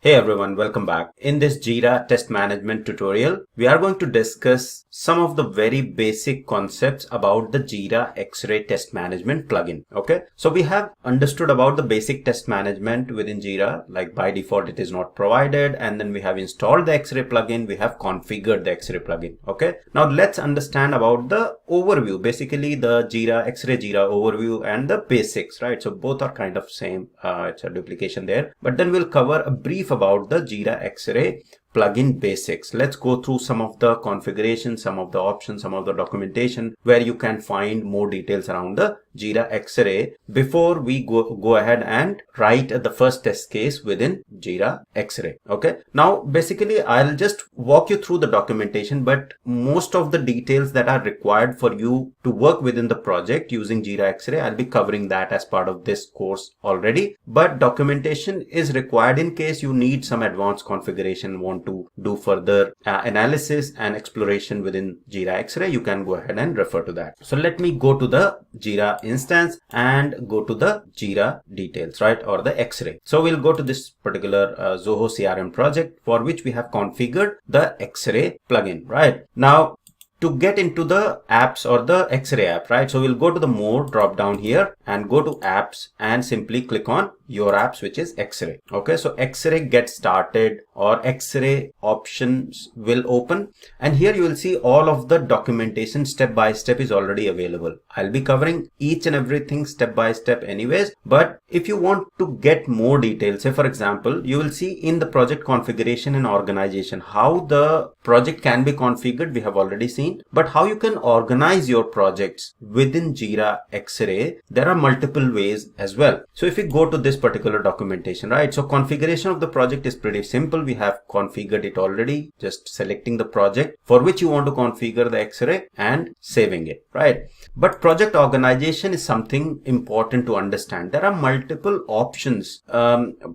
Hey everyone, welcome back. In this Jira test management tutorial, we are going to discuss some of the very basic concepts about the Jira Xray test management plugin. Okay, so we have understood about the basic test management within Jira, like by default it is not provided, and then we have installed the Xray plugin, we have configured the Xray plugin. Okay, now let's understand about the overview, basically the Jira Xray overview and the basics, right? So both are kind of same, it's a duplication there, but then we'll cover a brief about the Jira Xray plugin basics. Let's go through some of the configurations, some of the options, some of the documentation where you can find more details around the Jira Xray before we go ahead and write the first test case within Jira Xray. Okay, now basically I'll just walk you through the documentation, but most of the details that are required for you to work within the project using Jira Xray, I'll be covering that as part of this course already, but documentation is required in case you need some advanced configuration, want to do further analysis and exploration within Jira Xray. You can go ahead and refer to that. So let me go to the Jira instance and go to the Jira details, right, or the Xray. So we'll go to this particular Zoho CRM project for which we have configured the Xray plugin, right? Now to get into the apps or the Xray app, right? So we'll go to the more drop down here and go to apps and simply click on your apps, which is Xray. Okay, so Xray get started or Xray options will open, and here you will see all of the documentation step by step is already available. I'll be covering each and everything step by step anyways, but if you want to get more details, say for example, you will see in the project configuration and organization how the project can be configured, we have already seen, but how you can organize your projects within Jira Xray, there are multiple ways as well. So if we go to this particular documentation, right, so configuration of the project is pretty simple. We have configured it already, just selecting the project for which you want to configure the Xray and saving it, right? But project organization is something important to understand. There are multiple options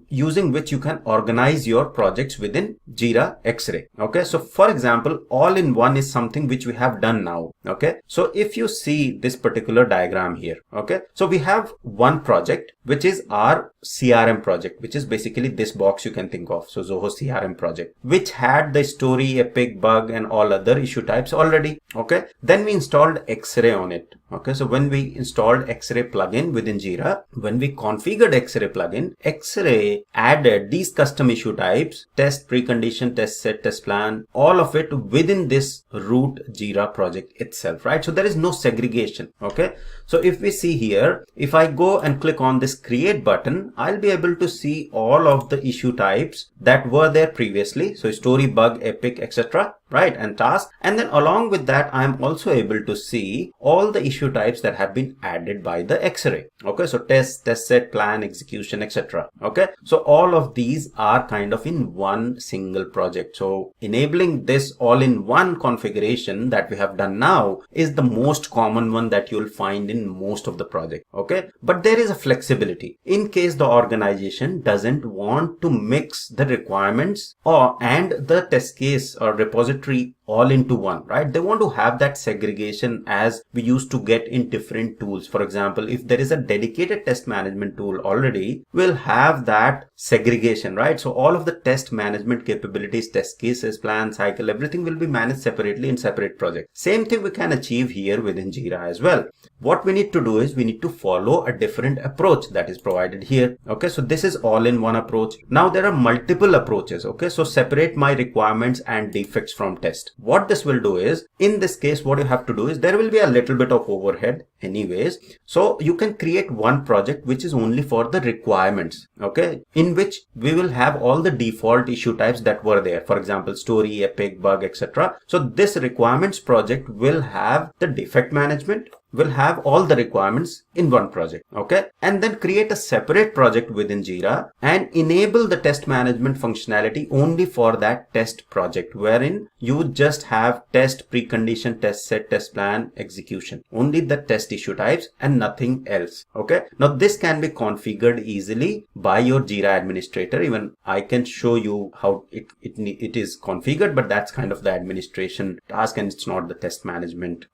using which you can organize your projects within Jira Xray. Okay, so for example, all-in-one is something which we have done now. Okay, so if you see this particular diagram here, okay, so we have one project which is our CRM project, which is basically this box you can think of. So Zoho CRM project, which had the story, epic, bug and all other issue types already. Okay, then we installed Xray on it. Okay, so when we installed Xray plugin within Jira, when we configured Xray plugin, Xray added these custom issue types, test, precondition, test set, test plan, all of it within this root Jira project itself, right? So there is no segregation. Okay, so if we see here, if I go and click on this create button, I'll be able to see all of the issue types that were there previously. So story, bug, epic, etc., right, and task. And then along with that, I'm also able to see all the issue types that have been added by the Xray. Okay, so test, test set, plan, execution, etc. Okay, so all of these are kind of in one single project. So enabling this all-in-one configuration that we have done now is the most common one that you'll find in most of the project. Okay, but there is a flexibility in case the organization doesn't want to mix the requirements and the test case or repository all into one, right? They want to have that segregation as we used to get in different tools. For example, if there is a dedicated test management tool already, we'll have that segregation, right? So all of the test management capabilities, test cases, plan, cycle, everything will be managed separately in separate projects. Same thing we can achieve here within Jira as well. What we need to do is we need to follow a different approach that is provided here. Okay, so this is all-in-one approach. Now there are multiple approaches. Okay, so separate my requirements and defects from test. What this will do is, in this case, what you have to do is there will be a little bit of overhead anyways. So you can create one project which is only for the requirements. Okay, in which we will have all the default issue types that were there. For example, story, epic, bug, etc. So this requirements project will have the defect management, will have all the requirements in one project. Okay, and then create a separate project within Jira and enable the test management functionality only for that test project, wherein you just have test, precondition, test set, test plan, execution, only the test issue types and nothing else. Okay, now this can be configured easily by your Jira administrator. Even I can show you how it is configured, but that's kind of the administration task and it's not the test management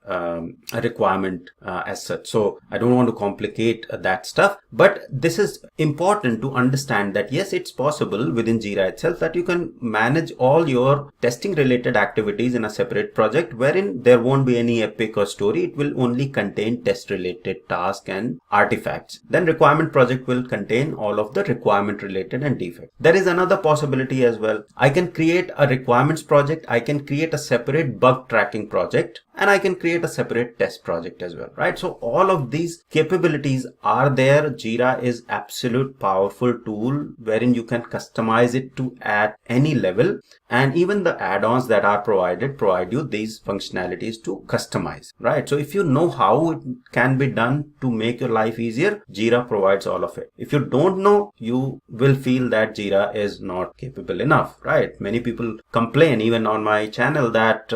requirement management as such. So I don't want to complicate that stuff, but this is important to understand that yes, it's possible within Jira itself that you can manage all your testing related activities in a separate project wherein there won't be any epic or story. It will only contain test related tasks and artifacts. Then requirement project will contain all of the requirement related and defects. There is another possibility as well. I can create a requirements project. I can create a separate bug tracking project, and I can create a separate test project as well, right? So all of these capabilities are there. Jira is absolute powerful tool wherein you can customize it to at any level, and even the add-ons that are provided provide you these functionalities to customize, right? So if you know how it can be done to make your life easier, Jira provides all of it. If you don't know, you will feel that Jira is not capable enough, right? Many people complain even on my channel that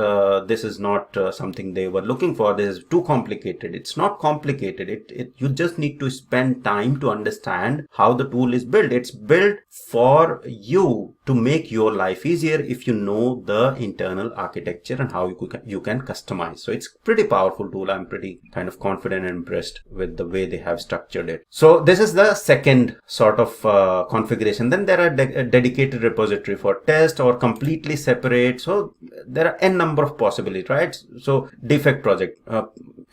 this is not something they were looking for. This is too complicated. It's not complicated. You just need to spend time to understand how the tool is built. It's built for you to make your life easier if you know the internal architecture and how you can customize. So it's pretty powerful tool. I'm pretty kind of confident and impressed with the way they have structured it. So this is the second sort of configuration. Then there are dedicated repository for test or completely separate. So there are n number of possibilities, right? So defect project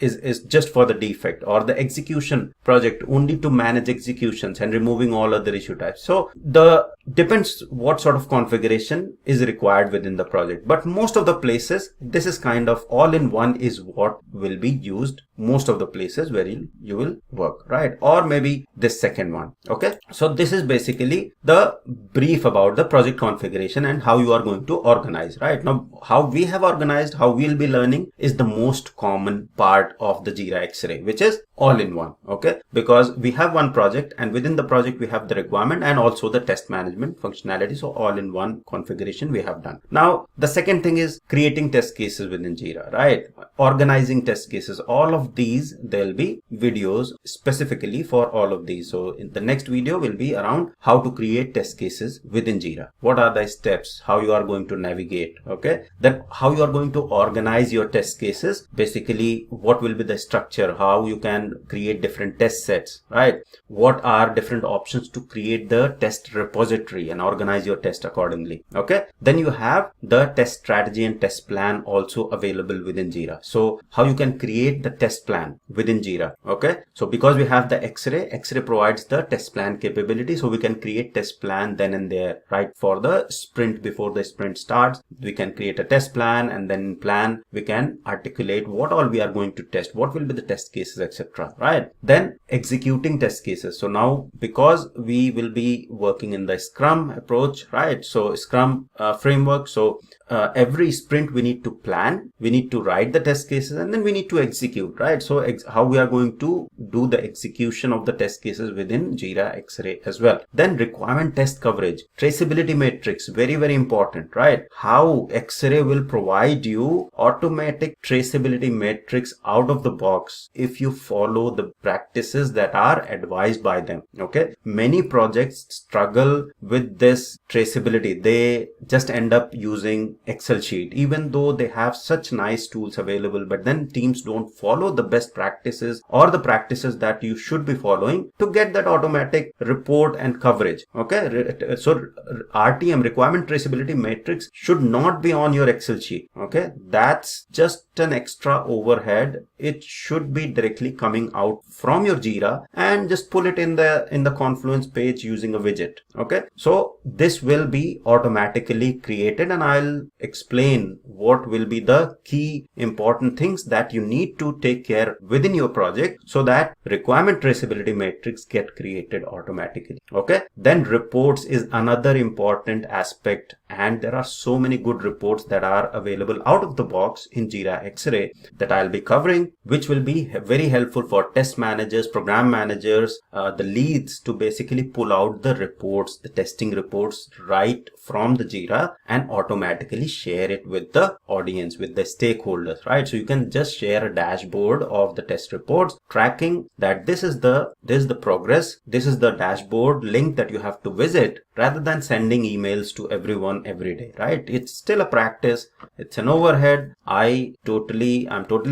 is just for the defect, or the execution project only to manage executions and removing all other issue types. So the depends what sort of configuration is required within the project, but most of the places this is kind of all in one is what will be used most of the places where you will work, right? Or maybe this second one. Okay, so this is basically the brief about the project configuration and how you are going to organize, right? Now how we have organized, how we'll be learning is the most common part of the Jira Xray, which is all in one. Okay, because we have one project and within the project we have the requirement and also the test management functionality. So all in one configuration we have done. Now the second thing is creating test cases within Jira, right? Organizing test cases. All of these, there'll be videos specifically for all of these. So in the next video will be around how to create test cases within Jira. What are the steps, how you are going to navigate, okay? Then how you are going to organize your test cases, basically what will be the structure, how you can create different test sets, right? What are different options to create the test repository and organize your test accordingly, okay? Then you have the test strategy and test plan also available within Jira. So how you can create the test plan within Jira, okay? So because we have the Xray provides the test plan capability, so we can create test plan then and there, right? For the sprint, before the sprint starts, we can create a test plan, and then in plan we can articulate what all we are going to test, what will be the test cases, etc., right? Then executing test cases. So now because we will be working in the Scrum approach, right? So Scrum framework. So every sprint we need to plan, we need to write the test cases, and then we need to execute, right? So how we are going to do the execution of the test cases within Jira Xray as well. Then requirement test coverage, traceability matrix, very, very important, right? How Xray will provide you automatic traceability matrix out of the box if you follow the practices that are advised by them, okay? Many projects struggle with this traceability. They just end up using Excel sheet, even though they have such nice tools available, but then teams don't follow the best practices or the practices that you should be following to get that automatic report and coverage, okay? So RTM, requirement traceability matrix, should not be on your Excel sheet, okay? That's just an extra overhead. It should be directly coming out from your Jira and just pull it in the Confluence page using a widget, okay? So this will be automatically created, and I'll explain what will be the key important things that you need to take care within your project so that requirement traceability matrix get created automatically, okay? Then reports is another important aspect, and there are so many good reports that are available out of the box in Jira Xray that I'll be covering, which will be very helpful for test managers, program managers, the leads, to basically pull out the reports, the testing reports right from the Jira and automatically share it with the audience, with the stakeholders, right? So you can just share a dashboard of the test reports tracking that this is the progress, this is the dashboard link that you have to visit, rather than sending emails to everyone on every day, right? It's still a practice. It's an overhead. I'm totally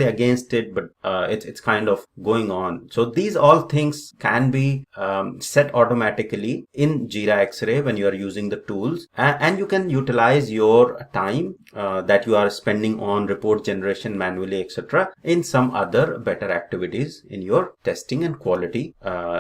against it, but it's kind of going on. So these all things can be set automatically in Jira Xray when you are using the tools, and you can utilize your time that you are spending on report generation manually, etc., in some other better activities in your testing and quality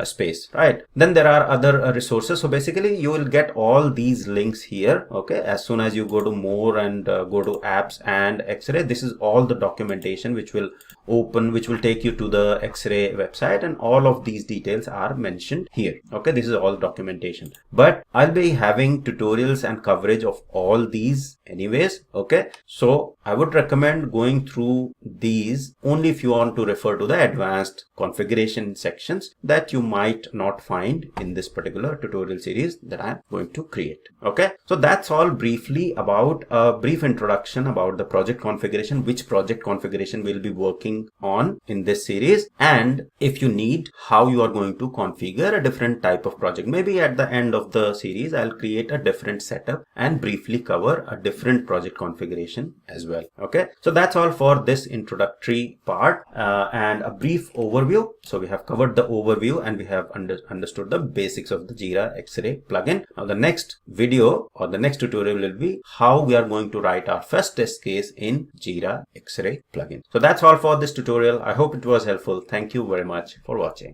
space, right? Then there are other resources. So basically you will get all these links here. Okay, as soon as you go to more and go to apps and Xray, this is all the documentation which will open, which will take you to the Xray website, and all of these details are mentioned here. Okay, this is all documentation, but I'll be having tutorials and coverage of all these anyways. Okay, so I would recommend going through these only if you want to refer to the advanced configuration sections that you might not find in this particular tutorial series that I'm going to create. Okay, so that's all briefly about a brief introduction about the project configuration, which project configuration we'll be working on in this series, and if you need, how you are going to configure a different type of project. Maybe at the end of the series I'll create a different setup and briefly cover a different project configuration as well. Okay, so that's all for this introductory part and a brief overview. So we have covered the overview and we have understood the basics of the Jira Xray plugin. Now the next video or the next tutorial will be how we are going to write our first test case in Jira Xray plugin. So that's all for this tutorial. I hope it was helpful. Thank you very much for watching.